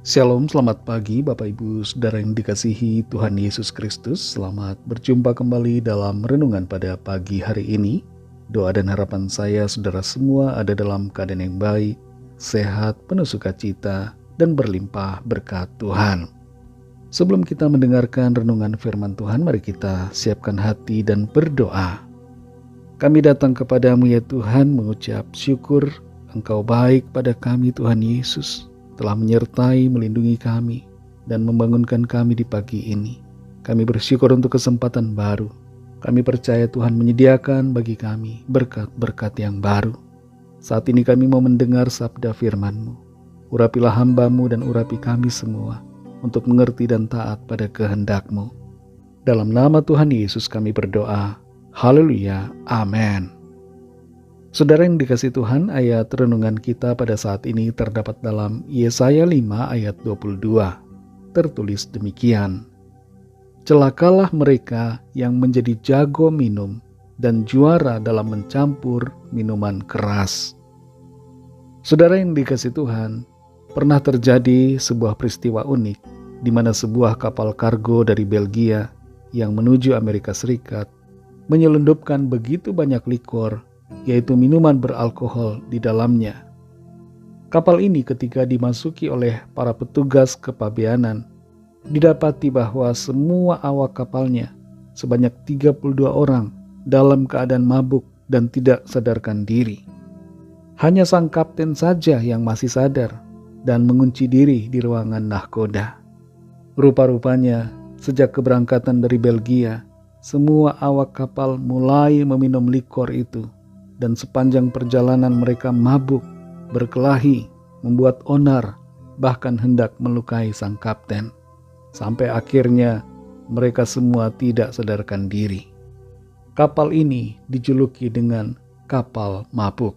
Shalom, selamat pagi Bapak Ibu Saudara yang dikasihi Tuhan Yesus Kristus. Selamat berjumpa kembali dalam renungan pada pagi hari ini. Doa dan harapan saya saudara semua ada dalam keadaan yang baik, sehat, penuh sukacita, dan berlimpah berkat Tuhan. Sebelum kita mendengarkan renungan firman Tuhan, mari kita siapkan hati dan berdoa. Kami datang kepadamu ya Tuhan, mengucap syukur Engkau baik pada kami Tuhan Yesus, telah menyertai, melindungi kami, dan membangunkan kami di pagi ini. Kami bersyukur untuk kesempatan baru. Kami percaya Tuhan menyediakan bagi kami berkat-berkat yang baru. Saat ini kami mau mendengar sabda firman-Mu. Urapilah hamba-Mu dan urapi kami semua, untuk mengerti dan taat pada kehendak-Mu. Dalam nama Tuhan Yesus kami berdoa. Haleluya. Amin. Saudara yang dikasihi Tuhan, ayat renungan kita pada saat ini terdapat dalam Yesaya 5 ayat 22. Tertulis demikian. Celakalah mereka yang menjadi jago minum dan juara dalam mencampur minuman keras. Saudara yang dikasihi Tuhan, pernah terjadi sebuah peristiwa unik di mana sebuah kapal kargo dari Belgia yang menuju Amerika Serikat menyelundupkan begitu banyak likor, yaitu minuman beralkohol di dalamnya. Kapal ini ketika dimasuki oleh para petugas kepabeanan, didapati bahwa semua awak kapalnya sebanyak 32 orang dalam keadaan mabuk dan tidak sadarkan diri. Hanya sang kapten saja yang masih sadar dan mengunci diri di ruangan nahkoda. Rupa-rupanya sejak keberangkatan dari Belgia, semua awak kapal mulai meminum likor itu. Dan sepanjang perjalanan mereka mabuk, berkelahi, membuat onar, bahkan hendak melukai sang kapten. Sampai akhirnya mereka semua tidak sadarkan diri. Kapal ini dijuluki dengan kapal mabuk.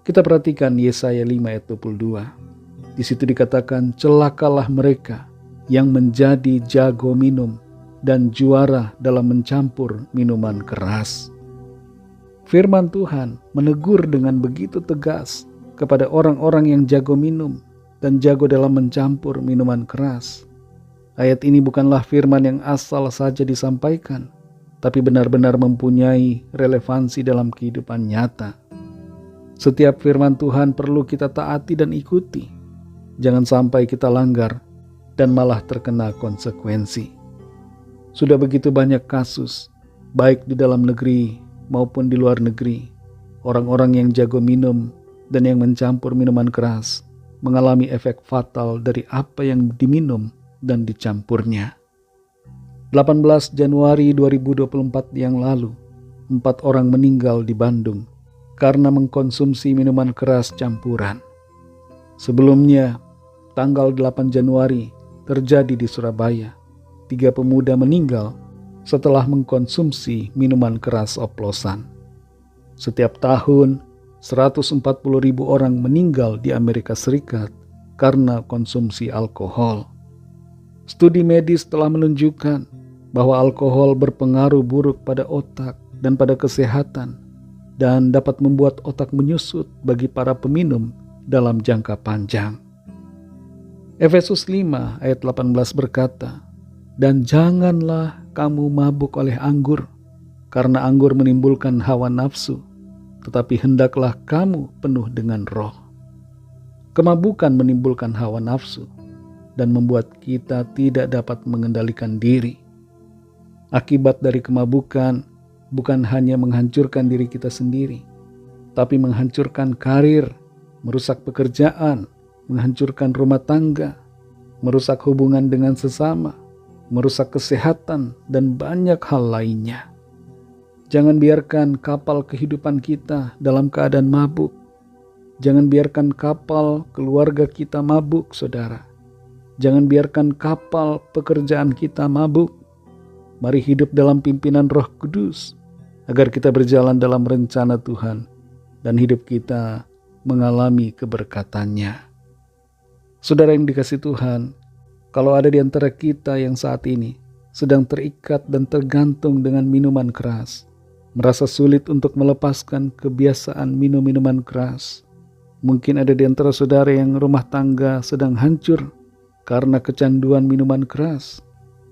Kita perhatikan Yesaya 5 ayat 22. Di situ dikatakan, celakalah mereka yang menjadi jago minum dan juara dalam mencampur minuman keras. Firman Tuhan menegur dengan begitu tegas kepada orang-orang yang jago minum dan jago dalam mencampur minuman keras. Ayat ini bukanlah firman yang asal saja disampaikan, tapi benar-benar mempunyai relevansi dalam kehidupan nyata. Setiap firman Tuhan perlu kita taati dan ikuti. Jangan sampai kita langgar dan malah terkena konsekuensi. Sudah begitu banyak kasus, baik di dalam negeri maupun di luar negeri, orang-orang yang jago minum dan yang mencampur minuman keras mengalami efek fatal dari apa yang diminum dan dicampurnya. 18 Januari 2024 yang lalu, 4 orang meninggal di Bandung karena mengkonsumsi minuman keras campuran. Sebelumnya, tanggal 8 Januari terjadi di Surabaya, 3 pemuda meninggal setelah mengkonsumsi minuman keras oplosan. Setiap tahun, 140.000 orang meninggal di Amerika Serikat karena konsumsi alkohol. Studi medis telah menunjukkan bahwa alkohol berpengaruh buruk pada otak dan pada kesehatan dan dapat membuat otak menyusut bagi para peminum dalam jangka panjang. Efesus 5 ayat 18 berkata, "Dan janganlah kamu mabuk oleh anggur, karena anggur menimbulkan hawa nafsu, tetapi hendaklah kamu penuh dengan roh." Kemabukan menimbulkan hawa nafsu dan membuat kita tidak dapat mengendalikan diri. Akibat dari kemabukan bukan hanya menghancurkan diri kita sendiri, tapi menghancurkan karir, merusak pekerjaan, menghancurkan rumah tangga, merusak hubungan dengan sesama, merusak kesehatan, dan banyak hal lainnya. Jangan biarkan kapal kehidupan kita dalam keadaan mabuk. Jangan biarkan kapal keluarga kita mabuk, saudara. Jangan biarkan kapal pekerjaan kita mabuk. Mari hidup dalam pimpinan Roh Kudus, agar kita berjalan dalam rencana Tuhan, dan hidup kita mengalami keberkatannya. Saudara yang dikasihi Tuhan, kalau ada di antara kita yang saat ini sedang terikat dan tergantung dengan minuman keras, merasa sulit untuk melepaskan kebiasaan minum minuman keras, Mungkin ada di antara saudara yang rumah tangga sedang hancur karena kecanduan minuman keras,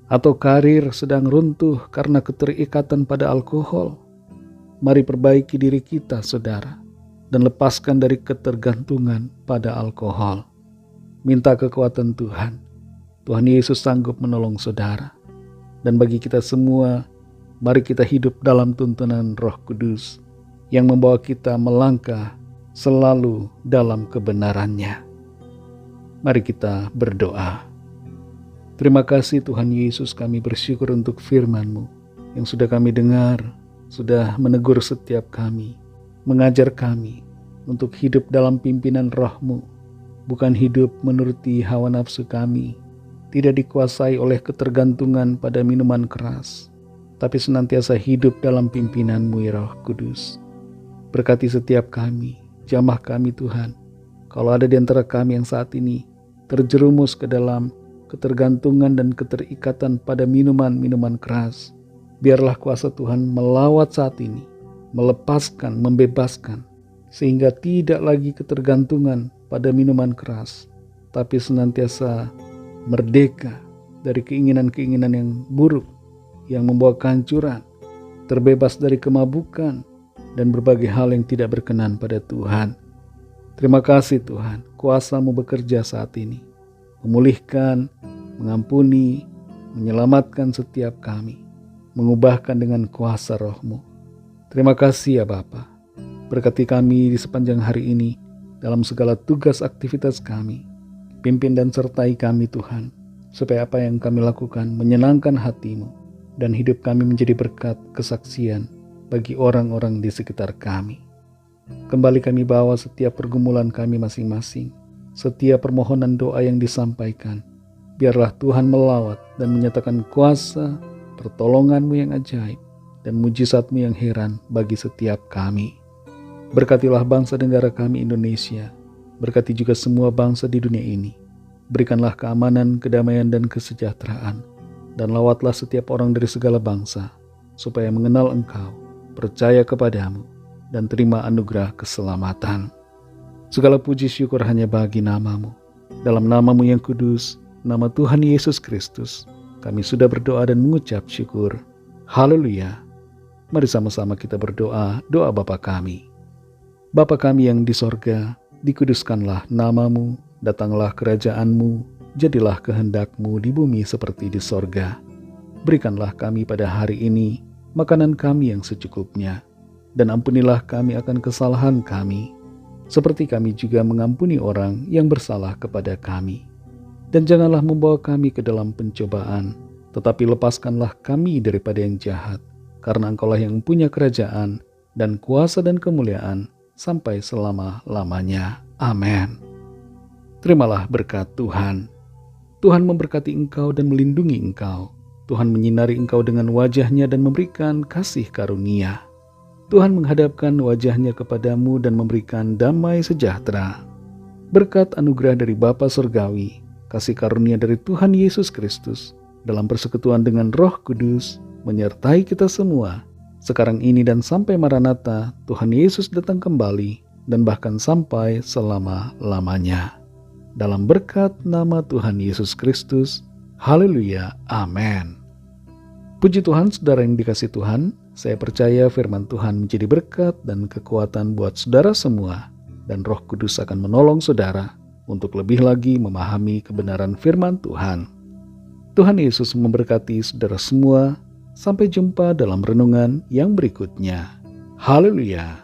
atau karir sedang runtuh karena keterikatan pada alkohol. Mari perbaiki diri kita, saudara, dan lepaskan dari ketergantungan pada alkohol. Minta kekuatan Tuhan. Tuhan Yesus sanggup menolong saudara. Dan bagi kita semua, mari kita hidup dalam tuntunan Roh Kudus yang membawa kita melangkah selalu dalam kebenarannya. Mari kita berdoa. Terima kasih Tuhan Yesus, kami bersyukur untuk firman-Mu yang sudah kami dengar, sudah menegur setiap kami, mengajar kami untuk hidup dalam pimpinan Roh-Mu, bukan hidup menuruti hawa nafsu kami, tidak dikuasai oleh ketergantungan pada minuman keras, tapi senantiasa hidup dalam pimpinan-Mu ya Roh Kudus. Berkati setiap kami, jamah kami Tuhan. Kalau ada di antara kami yang saat ini terjerumus ke dalam ketergantungan dan keterikatan pada minuman-minuman keras, biarlah kuasa Tuhan melawat saat ini, melepaskan, membebaskan, sehingga tidak lagi ketergantungan pada minuman keras, tapi senantiasa merdeka dari keinginan-keinginan yang buruk, yang membawa kehancuran, terbebas dari kemabukan, dan berbagai hal yang tidak berkenan pada Tuhan. Terima kasih Tuhan, kuasa-Mu bekerja saat ini, memulihkan, mengampuni, menyelamatkan setiap kami, mengubahkan dengan kuasa Roh-Mu. Terima kasih ya Bapa. Berkati kami di sepanjang hari ini, dalam segala tugas aktivitas kami. Pimpin dan sertai kami Tuhan, supaya apa yang kami lakukan menyenangkan hati-Mu, dan hidup kami menjadi berkat kesaksian bagi orang-orang di sekitar kami. Kembali kami bawa setiap pergumulan kami masing-masing, setiap permohonan doa yang disampaikan. Biarlah Tuhan melawat dan menyatakan kuasa, pertolongan-Mu yang ajaib, dan mujizat-Mu yang heran bagi setiap kami. Berkatilah bangsa negara kami Indonesia, berkati juga semua bangsa di dunia ini. Berikanlah keamanan, kedamaian, dan kesejahteraan, dan lawatlah setiap orang dari segala bangsa, supaya mengenal Engkau, percaya kepadamu, dan terima anugerah keselamatan. Segala puji syukur hanya bagi nama-Mu. Dalam nama-Mu yang kudus, nama Tuhan Yesus Kristus, kami sudah berdoa dan mengucap syukur. Haleluya. Mari sama-sama kita berdoa, doa Bapa kami. Bapa kami yang di sorga, dikuduskanlah nama-Mu, datanglah kerajaan-Mu, jadilah kehendak-Mu di bumi seperti di sorga. Berikanlah kami pada hari ini makanan kami yang secukupnya, dan ampunilah kami akan kesalahan kami, seperti kami juga mengampuni orang yang bersalah kepada kami. Dan janganlah membawa kami ke dalam pencobaan, tetapi lepaskanlah kami daripada yang jahat, karena Engkaulah yang punya kerajaan, dan kuasa dan kemuliaan, sampai selama-lamanya. Amin. Terimalah berkat Tuhan. Tuhan memberkati engkau dan melindungi engkau. Tuhan menyinari engkau dengan wajah-Nya dan memberikan kasih karunia. Tuhan menghadapkan wajah-Nya kepadamu dan memberikan damai sejahtera. Berkat anugerah dari Bapa Surgawi, kasih karunia dari Tuhan Yesus Kristus, dalam persekutuan dengan Roh Kudus, menyertai kita semua, sekarang ini dan sampai Maranatha, Tuhan Yesus datang kembali, dan bahkan sampai selama-lamanya. Dalam berkat nama Tuhan Yesus Kristus, haleluya, amin. Puji Tuhan, saudara yang dikasih Tuhan, saya percaya firman Tuhan menjadi berkat dan kekuatan buat saudara semua, dan Roh Kudus akan menolong saudara untuk lebih lagi memahami kebenaran firman Tuhan. Tuhan Yesus memberkati saudara semua. Sampai jumpa dalam renungan yang berikutnya. Haleluya.